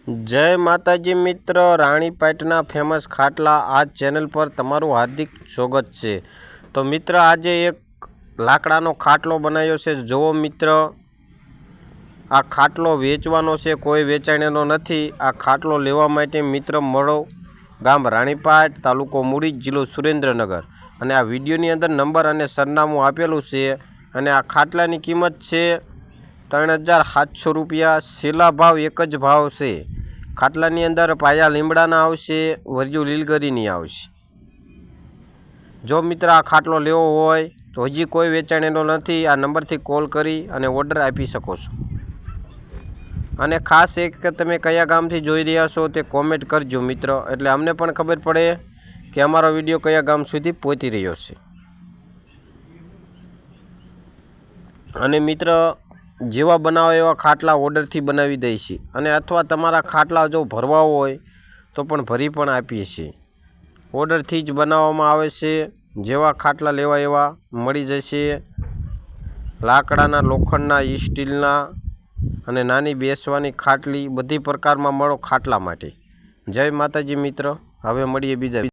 जय माताजी मित्र, राणीपेटना फेमस खाटला आज चेनल पर तमारू हार्दिक स्वागत है। तो मित्र आज एक लाकड़ानो खाटलो बनायो छे। जो मित्र आ खाटलो वेचवानो छे, कोई वेचाणेनो नथी। आ खाटलो लेवा माटे मित्र मळो गाम राणीपेट, तालुको मूड़ी, जिल्लो सुरेन्द्रनगर। अने आ विडियोनी अंदर नंबर अने सरनामું आपेलुं छे। अने आ खाटलानी किंमत छे 3700 रुपया। सेला भाव एक ज भाव छे। खाटलानी अंदर पाया લીમડાના आवशे, वरियो લીલગરીની आवशे। जो मित्र आ खाटलो लेवो होय तो हजी कोई वेचाणेनो नथी। आ नंबरथी कॉल करी अने ऑर्डर आपी शको छो। अने खास एक के तमे कया गामथी जोई रह्या छो ते कॉमेंट करजो मित्र, एटले अमने पण खबर पड़े कि अमारो विडियो कया गाम सुधी पहोंची रह्यो छे। अने मित्र जेवा बनावो एवा खाटला ऑर्डरथी बनावी दઈએ છીએ। અને અથવા તમારા ખાટલા જો ભરવા હોય તો પણ ભરી પણ આપીએ છીએ। ઓર્ડરથી જ બનાવવામાં આવે છે। જેવા ખાટલા લેવા એવા મળી જશે। લાકડાના, લોખંડના, સ્ટીલના અને નાની બેસવાની ખાટલી બધી પ્રકારમાં મળો ખાટલા માટે। જય માતાજી મિત્ર, હવે મળીએ બીજા